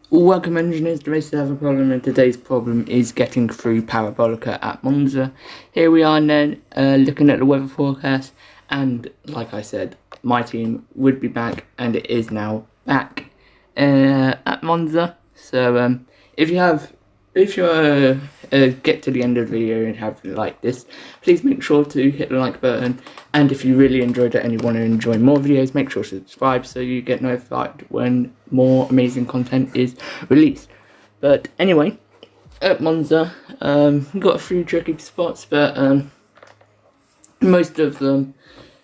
Welcome engineers, the race to have a problem, and today's problem is getting through Parabolica at Monza. Here we are then, looking at the weather forecast, and like I said, my team would be back, and it is now back at Monza. So if you get to the end of the video and have liked this, please make sure to hit the like button, and if you really enjoyed it and you want to enjoy more videos, make sure to subscribe so you get notified when more amazing content is released. But anyway, at Monza, we got a few tricky spots, but most of the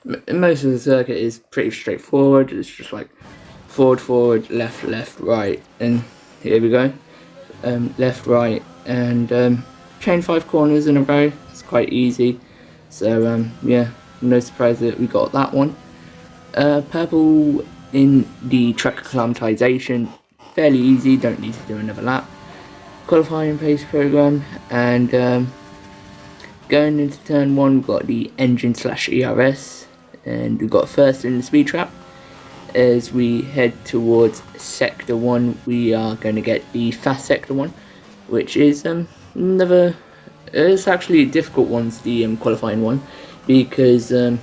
circuit is pretty straightforward. It's just like forward, left, right, and here we go. Left, right, and chain 5 corners in a row. It's quite easy. So yeah, no surprise that we got that one. Purple in the track acclimatization, fairly easy. Don't need to do another lap. Qualifying pace program, and going into turn 1, we've got the engine / ERS, and we've got first in the speed trap. As we head towards sector 1, we are going to get the fast sector 1, which is it's actually a difficult one, the qualifying one, because for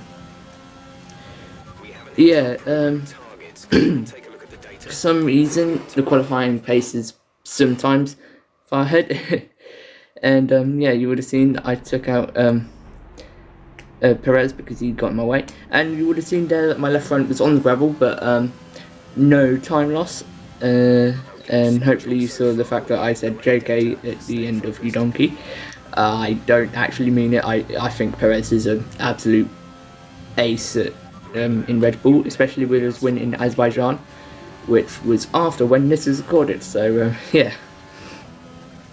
some reason the qualifying pace is sometimes far ahead. And yeah, you would have seen that I took out Perez because he got in my way, and you would have seen there that my left front was on the gravel, but no time loss, and hopefully you saw the fact that I said JK at the end of you donkey. I don't actually mean it. I think Perez is an absolute ace in Red Bull, especially with his win in Azerbaijan, which was after when this is recorded. So yeah,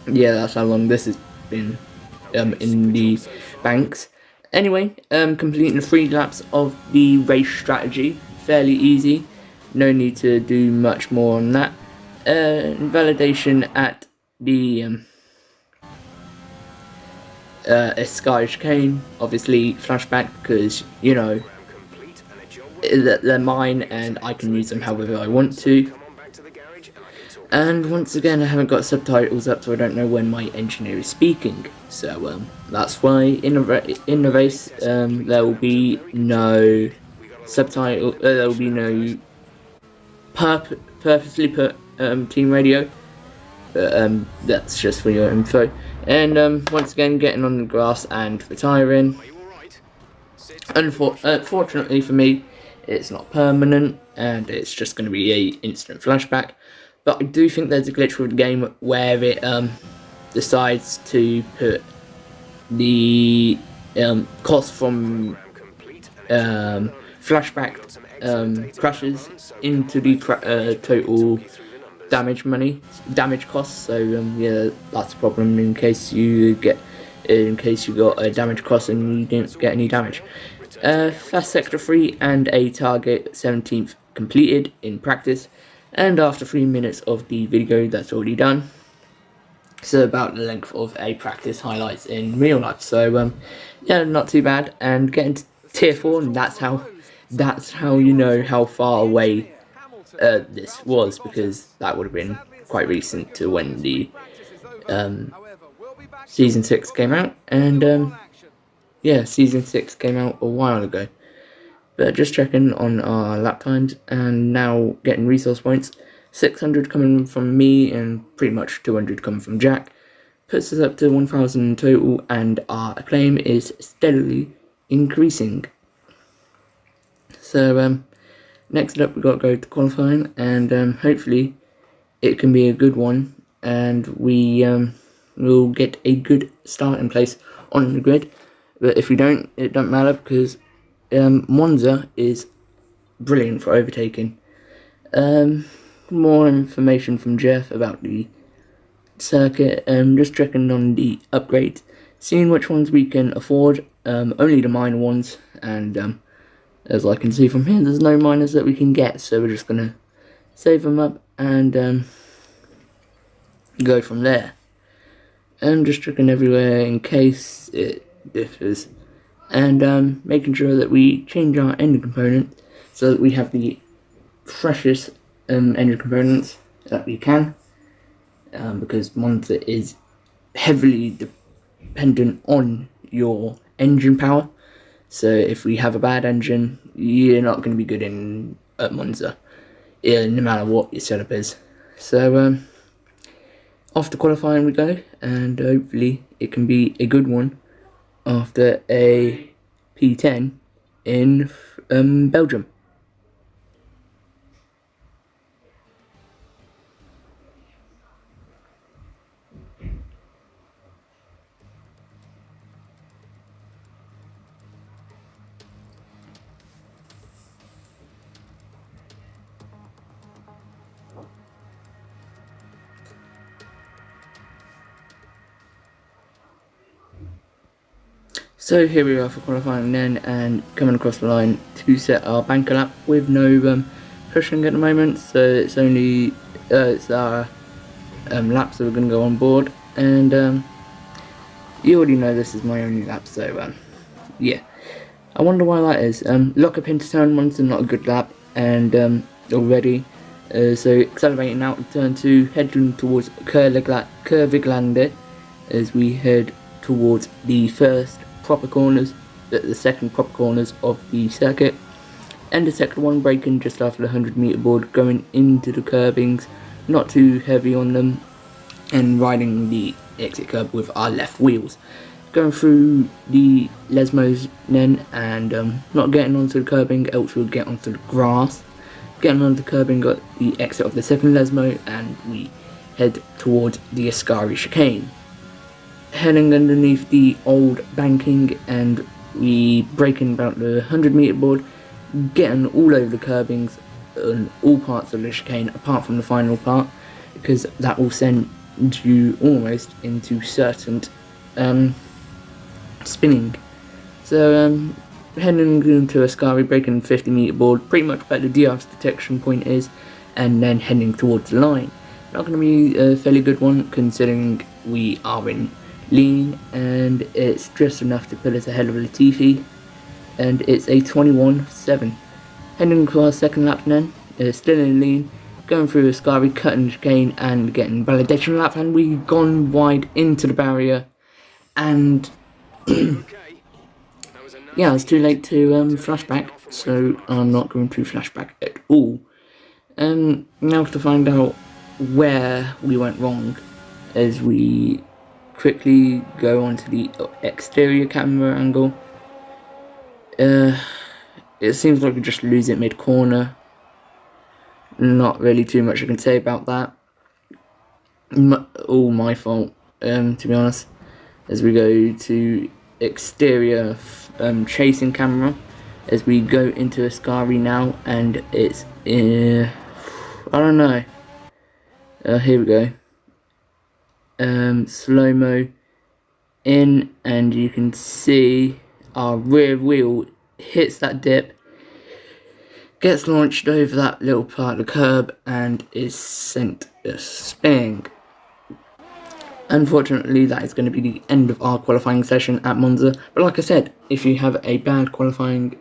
that's how long this has been in the banks. Anyway, completing the 3 laps of the race strategy, fairly easy, no need to do much more on that. Validation at the Ascari chicane, obviously flashback because, you know, they're mine and I can use them however I want to. And once again, I haven't got subtitles up, so I don't know when my engineer is speaking. So that's why in the race there will be no subtitle. There will be no purposely put team radio. But that's just for your info. And once again, getting on the grass and retiring. Unfortunately for me, it's not permanent, and it's just going to be a instant flashback. But I do think there's a glitch with the game where it decides to put the cost from flashback crashes into the total damage costs. So yeah, that's a problem in case you got a damage cost and you didn't get any damage. Fast sector 3 and a target 17th completed in practice. And after 3 minutes of the video, that's already done. So about the length of a practice highlights in real life. So yeah, not too bad. And getting to tier 4, and that's how you know how far away this was, because that would have been quite recent to when the season 6 came out. And yeah, season 6 came out a while ago. But just checking on our lap times, and now getting resource points. 600 coming from me and pretty much 200 coming from Jack. Puts us up to 1,000 in total, and our acclaim is steadily increasing. So next up we've got to go to qualifying, and hopefully it can be a good one, and we will get a good starting place on the grid. But if we don't, it don't matter, because Monza is brilliant for overtaking. More information from Jeff about the circuit, just checking on the upgrades, seeing which ones we can afford, only the minor ones, and as I can see from here, there's no minors that we can get, so we're just going to save them up and go from there. And just checking everywhere in case it differs, and making sure that we change our engine component so that we have the freshest engine components that we can. because Monza is heavily dependent on your engine power. So if we have a bad engine, you're not going to be good at Monza, no matter what your setup is. So after qualifying we go, and hopefully it can be a good one after a P10 in Belgium. So here we are for qualifying then, and coming across the line to set our banker lap with no pushing at the moment. So it's only it's our laps that we're going to go on board, and you already know this is my only lap. So yeah, I wonder why that is. Lock up into turn one's not a good lap, and already. So accelerating out of turn 2, heading towards Kurviglande as we head towards the first proper corners, the second proper corners of the circuit, and the second one braking just after the 100-meter board, going into the curbings, not too heavy on them, and riding the exit curb with our left wheels, going through the Lesmos then, and not getting onto the curbing, else we'll get onto the grass. Getting onto the curbing, got the exit of the second Lesmo, and we head towards the Ascari chicane. Heading underneath the old banking, and we breaking about the 100-meter board, getting all over the curbings on all parts of the chicane apart from the final part, because that will send you almost into certain spinning. So heading into Ascari, breaking the 50-meter board, pretty much where the DRS detection point is, and then heading towards the line. Not going to be a fairly good one considering we are in lean, and it's just enough to put us ahead of Latifi, and it's a 21.7. Heading to our second lap then, still in lean, going through Ascari, cutting the chicane and getting validation lap, and we've gone wide into the barrier, and yeah, it's too late to flashback, so I'm not going to flashback at all. Now to find out where we went wrong, as we quickly go onto the exterior camera angle. It seems like we just lose it mid-corner. Not really too much I can say about that. All my fault, to be honest. As we go to exterior chasing camera, as we go into Ascari now, and it's I don't know. Here we go. Slow-mo in, and you can see our rear wheel hits that dip, gets launched over that little part of the curb, and is sent spinning. Unfortunately, that is going to be the end of our qualifying session at Monza, but like I said, if you have a bad qualifying,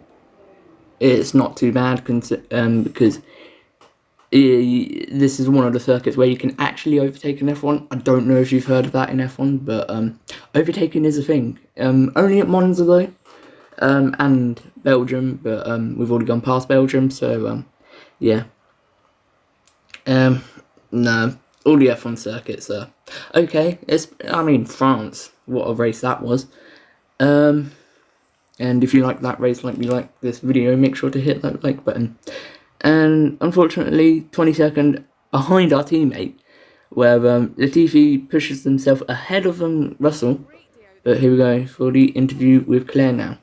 it's not too bad, because this is one of the circuits where you can actually overtake an F1. I don't know if you've heard of that in F1, but overtaking is a thing. Only at Monza though, and Belgium, but we've already gone past Belgium, so yeah. No, all the F1 circuits are okay. I mean, France, what a race that was. And if you like that race like you like this video, make sure to hit that like button. And unfortunately, 22nd behind our teammate, where Latifi pushes himself ahead of Russell. But here we go for the interview with Claire now.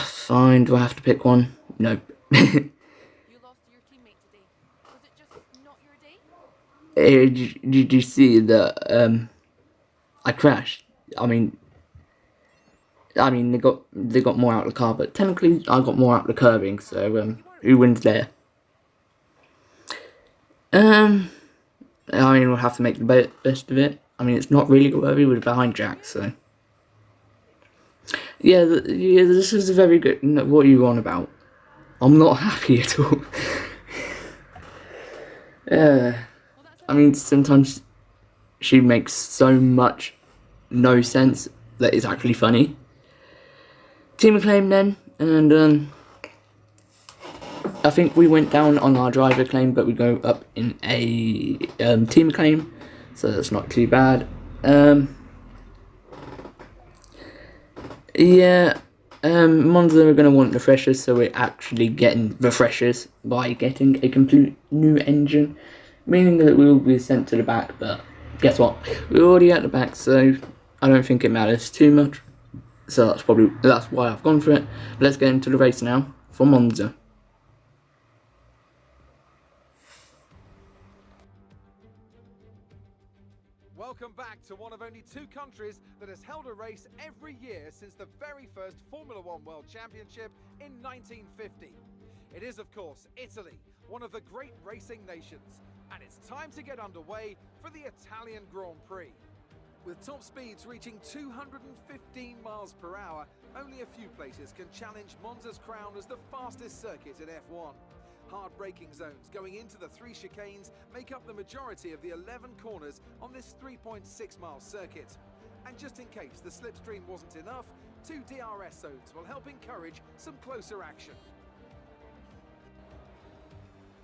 Fine, do I have to pick one? Nope. You lost to your teammate today. Was it just not your day? Did you see that I crashed? I mean, they got more out of the car, but technically I got more out of the curving, so who wins there? I mean, we'll have to make the best of it. I mean, it's not really worthy with behind Jack, so yeah, this is a very good. What are you on about? I'm not happy at all. Uh, Well, that's I mean, sometimes she makes so much no sense that it's actually funny. Team acclaim then, and I think we went down on our driver claim, but we go up in a team acclaim, so that's not too bad. Yeah, Monza are going to want refreshers, so we're actually getting refreshers by getting a complete new engine, meaning that we will be sent to the back, but guess what? We're already at the back, so I don't think it matters too much. So that's why I've gone for it. Let's get into the race now for Monza. Welcome back to one of only 2 countries that has held a race every year since the very first Formula One World Championship in 1950. It is, of course, Italy, one of the great racing nations, and it's time to get underway for the Italian Grand Prix. With top speeds reaching 215 miles per hour, only a few places can challenge Monza's crown as the fastest circuit in F1. Hard braking zones going into the 3 chicanes make up the majority of the 11 corners on this 3.6-mile circuit. And just in case the slipstream wasn't enough, 2 DRS zones will help encourage some closer action.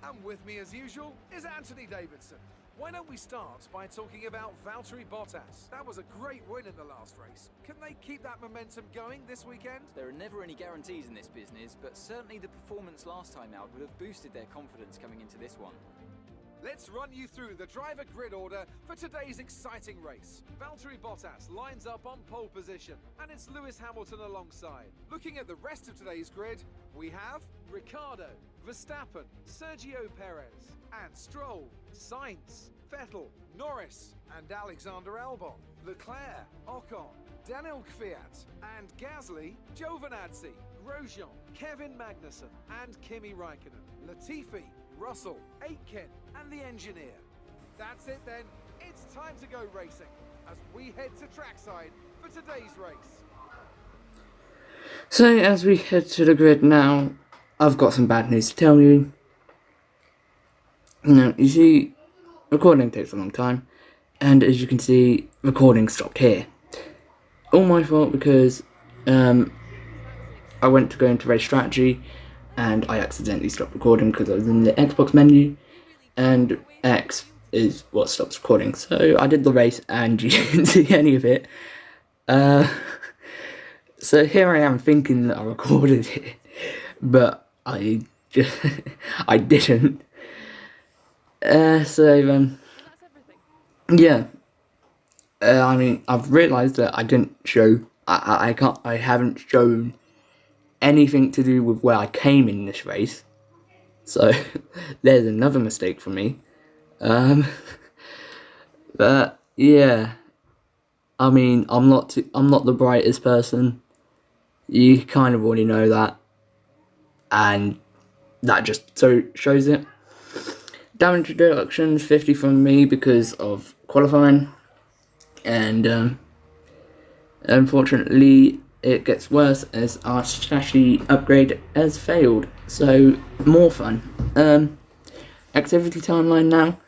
And with me as usual is Anthony Davidson. Why don't we start by talking about Valtteri Bottas? That was a great win in the last race. Can they keep that momentum going this weekend? There are never any guarantees in this business, but certainly the performance last time out would have boosted their confidence coming into this one. Let's run you through the driver grid order for today's exciting race. Valtteri Bottas lines up on pole position, and it's Lewis Hamilton alongside. Looking at the rest of today's grid, we have Ricciardo, Verstappen, Sergio Perez, and Stroll, Sainz, Vettel, Norris, and Alexander Albon, Leclerc, Ocon, Daniel Kvyat, and Gasly, Giovinazzi, Grosjean, Kevin Magnussen, and Kimi Raikkonen, Latifi, Russell, Aitken, and the engineer. That's it then, it's time to go racing as we head to trackside for today's race. So as we head to the grid now, I've got some bad news to tell you. Now, you see, recording takes a long time, and as you can see, recording stopped here. All my fault because I went to go into race strategy, and I accidentally stopped recording because I was in the Xbox menu, and X is what stops recording. So I did the race, and you didn't see any of it. So here I am thinking that I recorded it, but I didn't. Yeah. I mean, I've realised that I didn't show. I haven't shown anything to do with where I came in this race. So there's another mistake for me. But yeah. I mean, I'm not the brightest person. You kind of already know that, and that just so shows it. Damage reductions 50 from me because of qualifying, and unfortunately it gets worse as our chassis upgrade has failed. So more fun. Activity timeline now,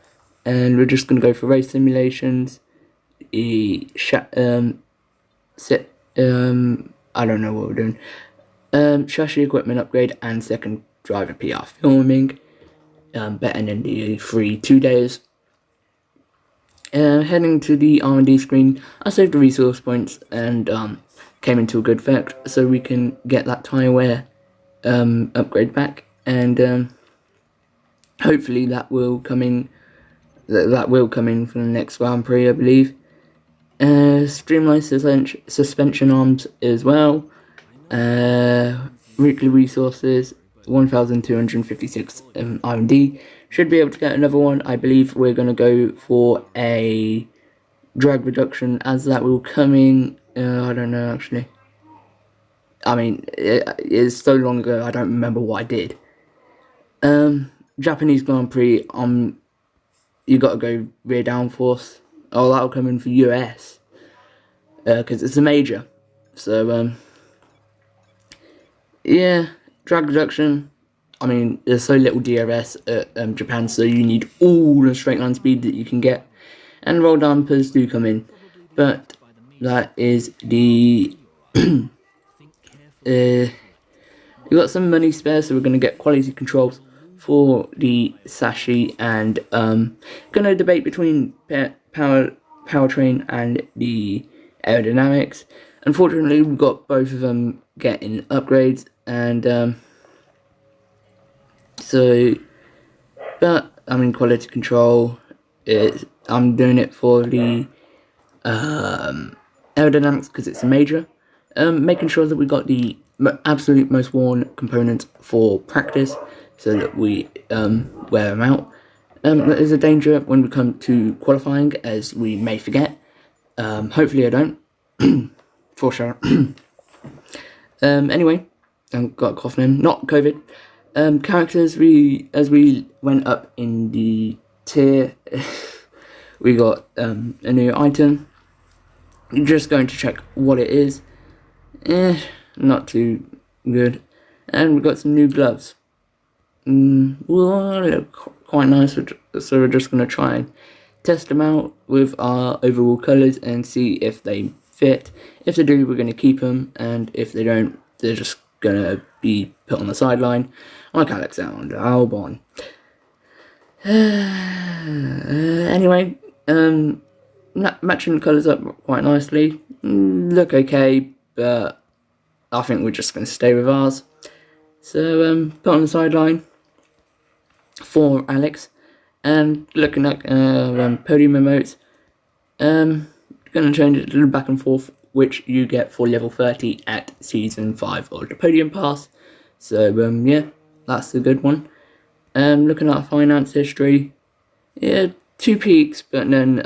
and we're just gonna go for race simulations. I don't know what we're doing. Chassis equipment upgrade and second driver PR filming. Better than the 2 days. Heading to the R&D screen, I saved the resource points and came into a good effect, so we can get that tyre wear upgrade back, and hopefully that will come in. That will come in for the next Grand Prix, I believe. Streamlined suspension arms as well. Weekly resources 1,256 R&D. Should be able to get another one. I believe we're going to go for a drag reduction as that will come in. I don't know actually. I mean, it is so long ago I don't remember what I did. Japanese Grand Prix, you got to go rear downforce. Oh, that'll come in for US, because it's a major. So yeah, drag reduction. I mean, there's so little DRS at Japan, so you need all the straight line speed that you can get, and roll dampers do come in, but that is the we got some money spare, so we're going to get quality controls for the Sashi, and going to debate between powertrain and the aerodynamics. Unfortunately, we've got both of them getting upgrades, and so, but I mean, quality control is, I'm doing it for the aerodynamics because it's a major. Making sure that we got the absolute most worn components for practice, so that we wear them out. There's a danger when we come to qualifying, as we may forget. Hopefully I don't. For sure. Anyway, I've got a cough name, not COVID. Characters, as we went up in the tier, we got a new item. I'm just going to check what it is. Not too good. And we got some new gloves. Well, they look quite nice, so we're just going to try and test them out with our overall colours and see if they fit. If they do, we're going to keep them, and if they don't, they're just going to be put on the sideline, like Alexander Albon. Anyway, matching the colours up quite nicely. Look okay, but I think we're just going to stay with ours. So, put on the sideline for Alex, and looking at podium emotes, going to change it a little back and forth, which you get for level 30 at season 5 of the podium pass. So yeah, that's a good one. Looking at our finance history, yeah, 2 peaks, but then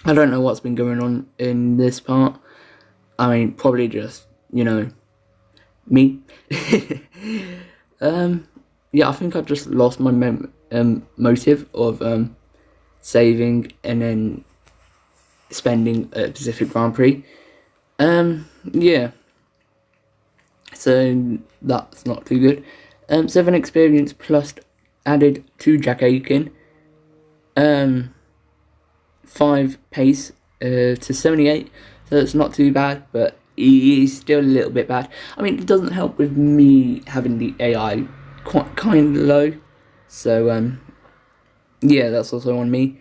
I don't know what's been going on in this part. I mean, probably just, you know, me. Yeah, I think I've just lost my motive of saving and then spending at Pacific Grand Prix. Yeah, so that's not too good. 7 experience plus added to Jack Aitken. 5 pace to 78, so it's not too bad, but he's still a little bit bad. I mean, it doesn't help with me having the AI quite kind of low, so yeah, that's also on me.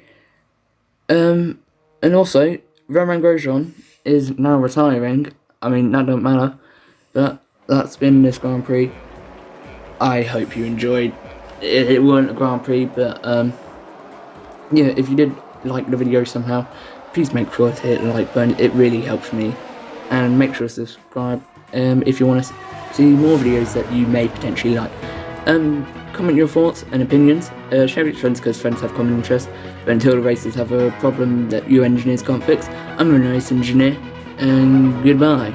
And also, Romain Grosjean is now retiring. I mean, that don't matter, but that's been this Grand Prix. I hope you enjoyed. It wasn't a Grand Prix, but yeah, if you did like the video somehow, please make sure to hit the like button. It really helps me, and make sure to subscribe if you want to see more videos that you may potentially like. Comment your thoughts and opinions, share with friends because friends have common interests, but until the races have a problem that you engineers can't fix, I'm a race engineer, and goodbye.